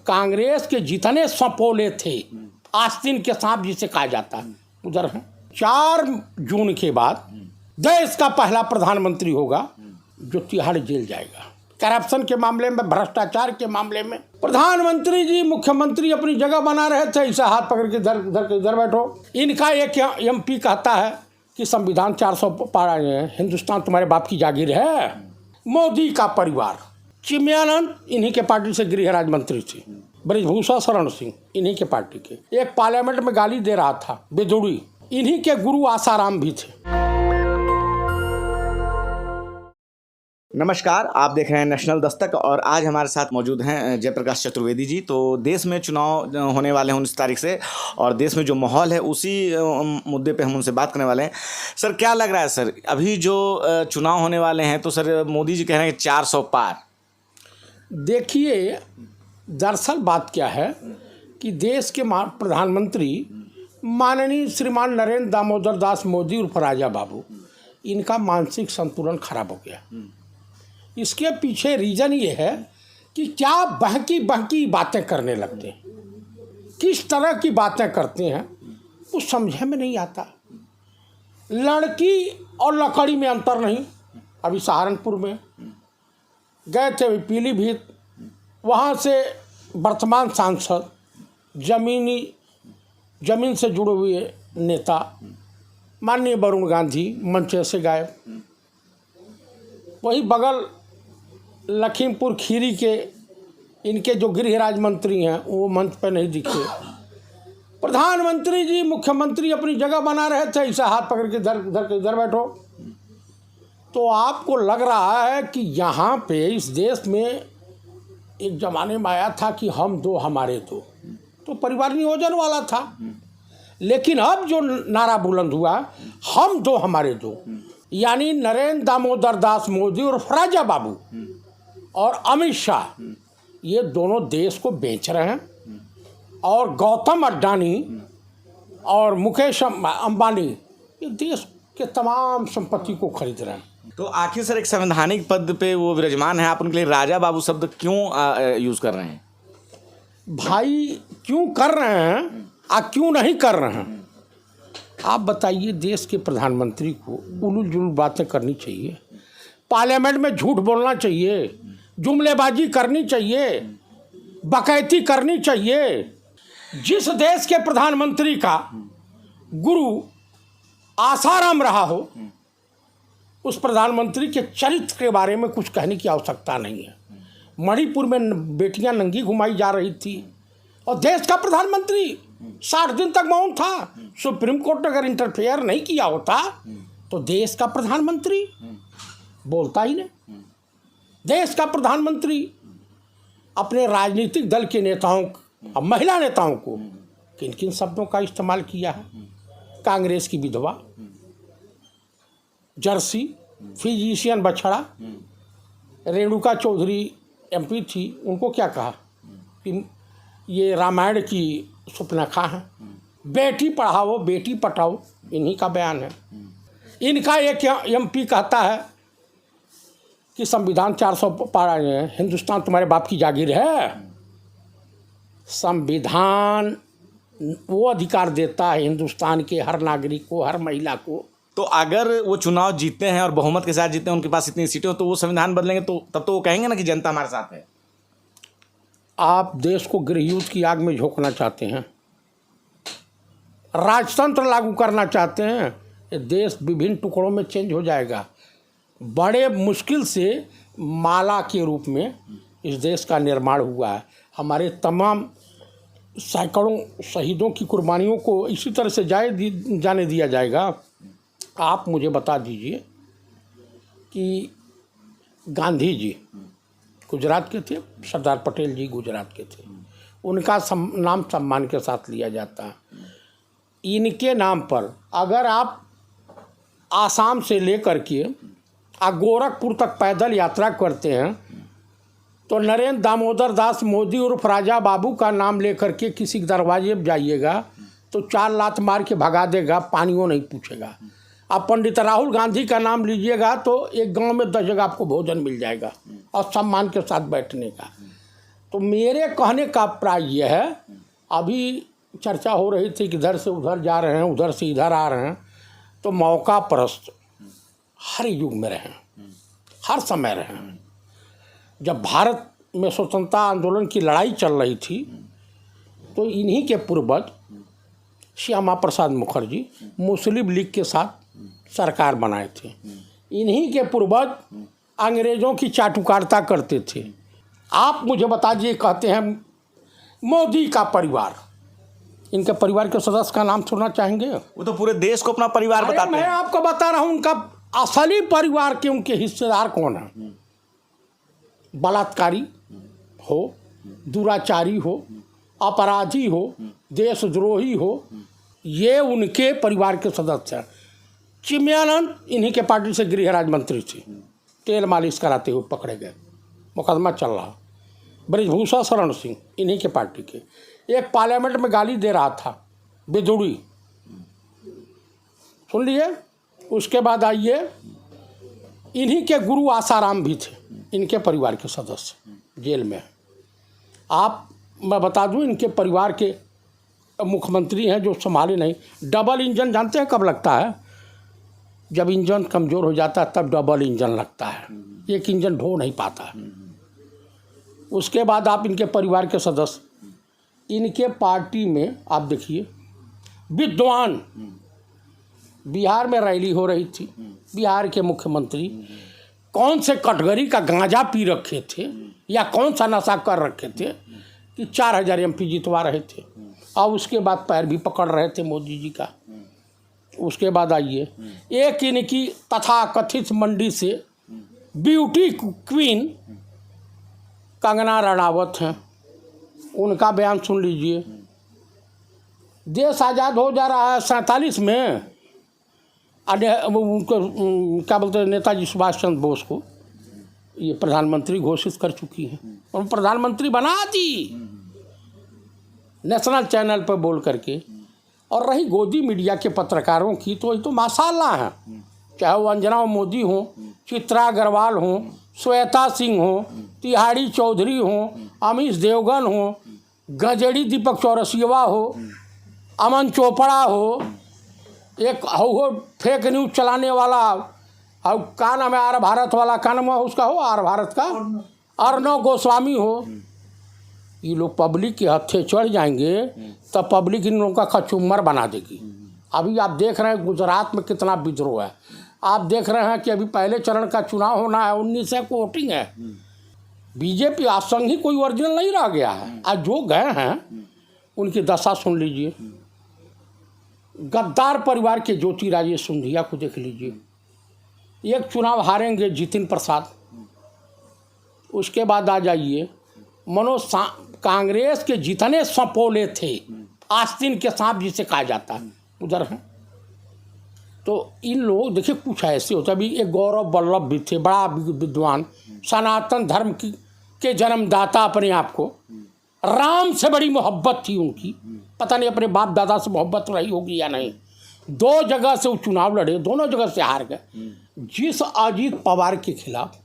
कांग्रेस के जितने सपोले थे, आस्तीन के सांप जिसे कहा जाता है, उधर हैं। 4 जून के बाद देश का पहला प्रधानमंत्री होगा जो तिहाड़ जेल जाएगा। करप्शन के मामले में, भ्रष्टाचार के मामले में प्रधानमंत्री जी, मुख्यमंत्री अपनी जगह बना रहे थे, ऐसा हाथ पकड़ के इधर बैठो। इनका एक MP कहता है कि संविधान 400 पार आए हैं, हिंदुस्तान तुम्हारे बाप की जागीर है। मोदी का परिवार, चिमयानंद इन्हीं के पार्टी से गृह राज्य मंत्री थे, ब्रजभूषण शरण सिंह इन्हीं के पार्टी के, एक पार्लियामेंट में गाली दे रहा था बेदुड़ी, इन्हीं के गुरु आसाराम भी थे। नमस्कार, आप देख रहे हैं नेशनल दस्तक और आज हमारे साथ मौजूद हैं जयप्रकाश चतुर्वेदी जी। तो देश में चुनाव होने वाले हैं 19 तारीख से और देश में जो माहौल है उसी मुद्दे पे हम उनसे बात करने वाले हैं। सर, क्या लग रहा है सर, अभी जो चुनाव होने वाले हैं तो सर मोदी जी कह रहे हैं 400 पार। देखिए, दरअसल बात क्या है कि देश के प्रधानमंत्री माननीय श्रीमान नरेंद्र दामोदर दास मोदी उर्फ राजा बाबू, इनका मानसिक संतुलन खराब हो गया। इसके पीछे रीज़न ये है कि क्या बहकी बातें करने लगते हैं, किस तरह की बातें करते हैं वो समझे में नहीं आता। लड़की और लकड़ी में अंतर नहीं। अभी सहारनपुर में गए थे, पीलीभीत, वहाँ से वर्तमान सांसद, जमीन से जुड़े हुए नेता माननीय वरुण गांधी मंच से गायब। वही बगल लखीमपुर खीरी के इनके जो गृह राज्य मंत्री हैं वो मंच पर नहीं दिखे। प्रधानमंत्री जी, मुख्यमंत्री अपनी जगह बना रहे थे, ऐसा हाथ पकड़ के इधर बैठो। तो आपको लग रहा है कि यहाँ पे इस देश में एक ज़माने में आया था कि हम दो हमारे दो, तो परिवार नियोजन वाला था। लेकिन अब जो नारा बुलंद हुआ, हम दो हमारे दो, यानी नरेंद्र दामोदर दास मोदी और राजा बाबू और अमित शाह, ये दोनों देश को बेच रहे हैं और गौतम अडानी और मुकेश अंबानी ये देश के तमाम संपत्ति को खरीद रहे हैं। तो आखिर सर एक संवैधानिक पद पे वो विराजमान है, आप उनके लिए राजा बाबू शब्द क्यों यूज़ कर रहे हैं? भाई, क्यों कर रहे हैं क्यों नहीं कर रहे हैं, आप बताइए। देश के प्रधानमंत्री को उलूल जुलूल बातें करनी चाहिए, पार्लियामेंट में झूठ बोलना चाहिए, जुमलेबाजी करनी चाहिए, बकैती करनी चाहिए। जिस देश के प्रधानमंत्री का गुरु आसाराम रहा हो, उस प्रधानमंत्री के चरित्र के बारे में कुछ कहने की आवश्यकता नहीं है। मणिपुर में बेटियां नंगी घुमाई जा रही थी और देश का प्रधानमंत्री 60 दिन तक मौन था। सुप्रीम कोर्ट ने अगर इंटरफेयर नहीं किया होता तो देश का प्रधानमंत्री बोलता ही नहीं। देश का प्रधानमंत्री अपने राजनीतिक दल के नेताओं और महिला नेताओं को किन किन शब्दों का इस्तेमाल किया है। कांग्रेस की विधवा, जर्सी, फिजिशियन बछड़ा, रेणुका चौधरी MP थी, उनको क्या कहा कि ये रामायण की सुपनखा है। बेटी पढ़ाओ बेटी पटाओ, इन्हीं का बयान है। इनका एक MP कहता है कि संविधान 400 पार आए हैं, हिंदुस्तान तुम्हारे बाप की जागीर है। संविधान वो अधिकार देता है हिंदुस्तान के हर नागरिक को, हर महिला को। तो अगर वो चुनाव जीतते हैं और बहुमत के साथ जीतते हैं, उनके पास इतनी सीटें हो, तो वो संविधान बदलेंगे तो तब तो वो कहेंगे ना कि जनता हमारे साथ है। आप देश को गृहयुद्ध की आग में झोंकना चाहते हैं, राजतंत्र लागू करना चाहते हैं, ये देश विभिन्न टुकड़ों में चेंज हो जाएगा। बड़े मुश्किल से माला के रूप में इस देश का निर्माण हुआ है। हमारे तमाम सैकड़ों शहीदों की कुर्बानियों को इसी तरह से जाने दिया जाएगा। आप मुझे बता दीजिए कि गांधी जी गुजरात के थे, सरदार पटेल जी गुजरात के थे, उनका नाम सम्मान के साथ लिया जाता है। इनके नाम पर अगर आप आसाम से लेकर के गोरखपुर तक पैदल यात्रा करते हैं तो नरेंद्र दामोदर दास मोदी उर्फ राजा बाबू का नाम लेकर के किसी के दरवाजे पर जाइएगा तो 4 लात मार के भगा देगा, पानियों नहीं पूछेगा। आप पंडित राहुल गांधी का नाम लीजिएगा तो एक गांव में 10 जगह आपको भोजन मिल जाएगा और सम्मान के साथ बैठने का। तो मेरे कहने का प्राय यह है, अभी चर्चा हो रही थी कि इधर से उधर जा रहे हैं, उधर से इधर आ रहे हैं, तो मौका परस्त हर युग में रहे, हर समय रहे। जब भारत में स्वतंत्रता आंदोलन की लड़ाई चल रही थी तो इन्हीं के पूर्वज श्यामा प्रसाद मुखर्जी मुस्लिम लीग के साथ सरकार बनाए थे। इन्हीं के पूर्वज अंग्रेज़ों की चाटुकारिता करते थे। आप मुझे बताइए, कहते हैं मोदी का परिवार, इनके परिवार के सदस्य का नाम सुनना चाहेंगे? वो तो पूरे देश को अपना परिवार बताते मैं हैं। आपको बता रहा हूँ उनका असली परिवार के उनके हिस्सेदार कौन है। बलात्कारी हो, दुराचारी हो, अपराधी हो, देशद्रोही हो, ये उनके परिवार के सदस्य हैं। चिमयानंद इन्हीं के पार्टी से गृह राज्य मंत्री थे, तेल मालिश कराते हुए पकड़े गए, मुकदमा चल रहा। ब्रजभूषण शरण सिंह इन्हीं के पार्टी के, एक पार्लियामेंट में गाली दे रहा था, बेदुड़ी, सुन लिए। उसके बाद आइए, इन्हीं के गुरु आसाराम भी थे, इनके परिवार के सदस्य जेल में। आप, मैं बता दूं, इनके परिवार के मुख्यमंत्री हैं जो संभाले नहीं। डबल इंजन जानते हैं कब लगता है? जब इंजन कमज़ोर हो जाता है तब डबल इंजन लगता है, एक इंजन ढो नहीं पाता है। उसके बाद आप इनके परिवार के सदस्य, इनके पार्टी में आप देखिए विद्वान, बिहार में रैली हो रही थी, बिहार के मुख्यमंत्री कौन से कटघरी का गांजा पी रखे थे या कौन सा नशा कर रखे थे कि 4000 MP जितवा रहे थे, और उसके बाद पैर भी पकड़ रहे थे मोदी जी का। उसके बाद आइए, एक इनकी तथाकथित मंडी से ब्यूटी क्वीन कंगना रनावत हैं, उनका बयान सुन लीजिए। देश आज़ाद हो जा रहा है 47 में, उनको क्या बोलते हैं, नेताजी सुभाष चंद्र बोस को ये प्रधानमंत्री घोषित कर चुकी हैं और प्रधानमंत्री बना दी नेशनल चैनल पर बोल करके। और रही गोदी मीडिया के पत्रकारों की, तो ये तो माशाल्लाह है, चाहे वो अंजना मोदी हो, चित्रा अग्रवाल हो, श्वेता सिंह हो, तिहाड़ी चौधरी हो, अमीश देवगन हो, गजेड़ी दीपक चौरसिया हो, अमन चोपड़ा हो, एक हो फेक न्यूज़ चलाने वाला, और का नाम है आर भारत वाला, का नाम है उसका हो, आर भारत का अर्णव गोस्वामी हो। ये लोग पब्लिक के हत्थे चढ़ जाएंगे तब पब्लिक इन लोगों का कचूमर बना देगी। अभी आप देख रहे हैं गुजरात में कितना विद्रोह है, आप देख रहे हैं कि अभी पहले चरण का चुनाव होना है, 19 को वोटिंग है। बीजेपी आज संग ही कोई ओरिजिनल नहीं रह गया है। आज जो गए हैं उनकी दशा सुन लीजिए। गद्दार परिवार के ज्योतिरादित्य सिंधिया को देख लीजिए, एक चुनाव हारेंगे जितिन प्रसाद। उसके बाद आ जाइए, कांग्रेस के जितने सपोले थे, आस्तीन के सांप जिसे कहा जाता है, उधर हैं। तो इन लोग देखिए कुछ ऐसे होता है। अभी एक गौरव वल्लभ भी थे, बड़ा विद्वान, सनातन धर्म के जन्मदाता, अपने आप को राम से बड़ी मोहब्बत थी उनकी, पता नहीं अपने बाप दादा से मोहब्बत रही होगी या नहीं। 2 जगह से वो चुनाव लड़े, दोनों जगह से हार गए। जिस अजीत पवार के खिलाफ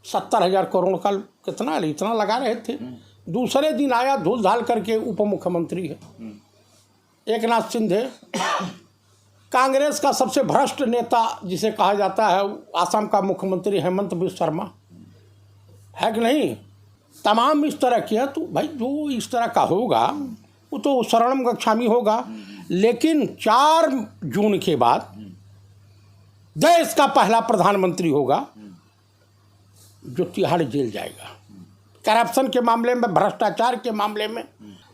70,000 करोड़ का कितना इतना लगा रहे थे, दूसरे दिन आया धूल धाल करके उप मुख्यमंत्री है एक नाथ शिंदे। कांग्रेस का सबसे भ्रष्ट नेता जिसे कहा जाता है, आसाम का मुख्यमंत्री हेमंत बिस्वा शर्मा है कि नहीं, तमाम इस तरह के। तो भाई जो इस तरह का होगा वो तो शरणम गच्छामी होगा। लेकिन 4 जून के बाद देश का पहला प्रधानमंत्री होगा जो तिहाड़ जेल जाएगा, करप्शन के मामले में, भ्रष्टाचार के मामले में।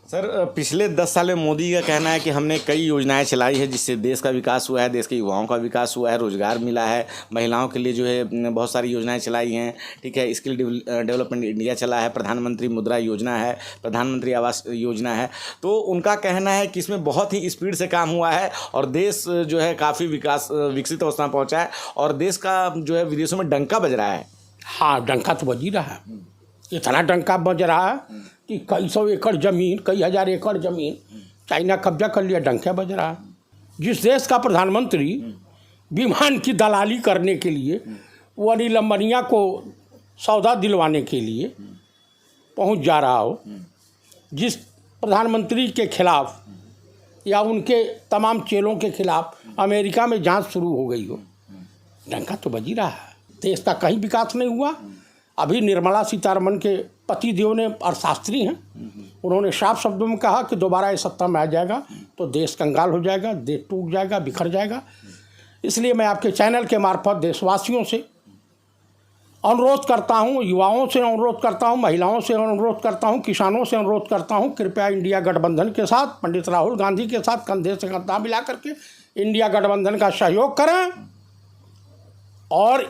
सर, पिछले 10 साल में मोदी का कहना है कि हमने कई योजनाएं चलाई है जिससे देश का विकास हुआ है, देश के युवाओं का विकास हुआ है, रोजगार मिला है, महिलाओं के लिए जो है बहुत सारी योजनाएं चलाई हैं, ठीक है, स्किल डेवलपमेंट इंडिया चला है, प्रधानमंत्री मुद्रा योजना है, प्रधानमंत्री आवास योजना है। तो उनका कहना है कि इसमें बहुत ही स्पीड से काम हुआ है और देश जो है काफ़ी विकसित अवस्था में पहुँचा है और देश का जो है विदेशों में डंका बज रहा है। हाँ, डंका तो बज ही रहा है, इतना डंका बज रहा है कि कई सौ एकड़ ज़मीन, कई हज़ार एकड़ ज़मीन चाइना कब्जा कर लिया, डंका बज रहा है। जिस देश का प्रधानमंत्री विमान की दलाली करने के लिए, वो अनिल अंबानी को सौदा दिलवाने के लिए पहुंच जा रहा हो, जिस प्रधानमंत्री के खिलाफ या उनके तमाम चेलों के खिलाफ अमेरिका में जांच शुरू हो गई हो, डंका तो बज ही रहा है। देश का कहीं विकास नहीं हुआ। अभी निर्मला सीतारमण के पति देव ने अर्थशास्त्री हैं, उन्होंने साफ शब्दों में कहा कि दोबारा ये सत्ता में आ जाएगा तो देश कंगाल हो जाएगा, देश टूट जाएगा, बिखर जाएगा। इसलिए मैं आपके चैनल के मार्फत देशवासियों से अनुरोध करता हूँ, युवाओं से अनुरोध करता हूँ, महिलाओं से अनुरोध करता हूँ, किसानों से अनुरोध करता हूँ, कृपया इंडिया गठबंधन के साथ, पंडित राहुल गांधी के साथ कंधे से कंधा मिला करके इंडिया गठबंधन का सहयोग करें और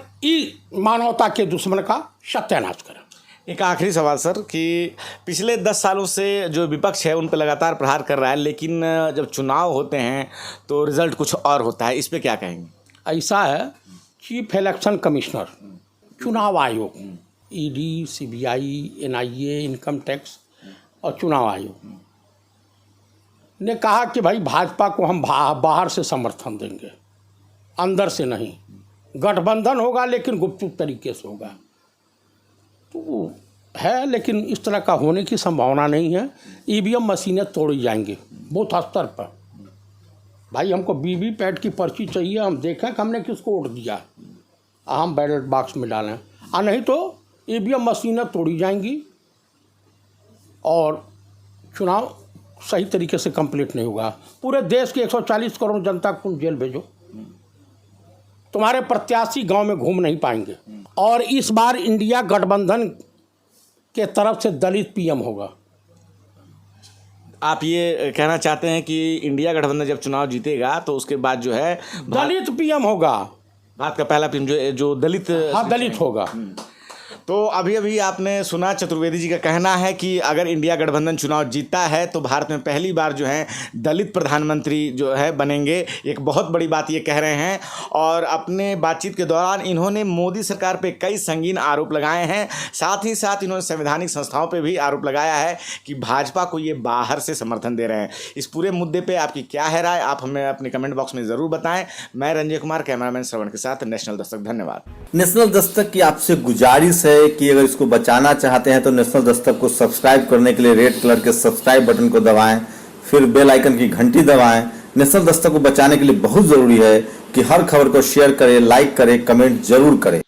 मानवता के दुश्मन का सत्यानाश करें। एक आखिरी सवाल सर कि पिछले 10 सालों से जो विपक्ष है उन पर लगातार प्रहार कर रहा है, लेकिन जब चुनाव होते हैं तो रिजल्ट कुछ और होता है, इस पे क्या कहेंगे? ऐसा है, चीफ इलेक्शन कमिश्नर, चुनाव आयोग, ED, CBI, NIA, income tax और चुनाव आयोग ने कहा कि भाई भाजपा को हम बाहर से समर्थन देंगे, अंदर से नहीं। गठबंधन होगा लेकिन गुपचुप तरीके से होगा। तो है, लेकिन इस तरह का होने की संभावना नहीं है। ईवीएम मशीनें तोड़ी जाएंगी बूथ स्तर पर। भाई हमको वीवीपैट की पर्ची चाहिए, हम देखें कि हमने किसको वोट दिया, हम बैलेट बॉक्स में डालें, और नहीं तो ईवीएम मशीनें तोड़ी जाएंगी और चुनाव सही तरीके से कंप्लीट नहीं होगा। पूरे देश के 140 करोड़ जनता को जेल भेजो, तुम्हारे प्रत्याशी गांव में घूम नहीं पाएंगे। और इस बार इंडिया गठबंधन के तरफ से दलित पीएम होगा। आप ये कहना चाहते हैं कि इंडिया गठबंधन जब चुनाव जीतेगा तो उसके बाद जो है दलित पीएम होगा, भारत का पहला पीएम जो दलित, हाँ दलित होगा। तो अभी आपने सुना चतुर्वेदी जी का कहना है कि अगर इंडिया गठबंधन चुनाव जीतता है तो भारत में पहली बार जो है दलित प्रधानमंत्री जो है बनेंगे। एक बहुत बड़ी बात ये कह रहे हैं और अपने बातचीत के दौरान इन्होंने मोदी सरकार पे कई संगीन आरोप लगाए हैं। साथ ही साथ इन्होंने संवैधानिक संस्थाओं पे भी आरोप लगाया है कि भाजपा को ये बाहर से समर्थन दे रहे हैं। इस पूरे मुद्दे पर आपकी क्या है राय, आप हमें अपने कमेंट बॉक्स में ज़रूर बताएँ। मैं रंजय कुमार, कैमरामैन श्रवण के साथ नेशनल दस्तक। धन्यवाद। नेशनल दस्तक की आपसे गुजारिश है कि अगर इसको बचाना चाहते हैं तो नेशनल दस्तक को सब्सक्राइब करने के लिए रेड कलर के सब्सक्राइब बटन को दबाएं, फिर बेल आइकन की घंटी दबाएं। नेशनल दस्तक को बचाने के लिए बहुत जरूरी है कि हर खबर को शेयर करें, लाइक करें, कमेंट जरूर करें।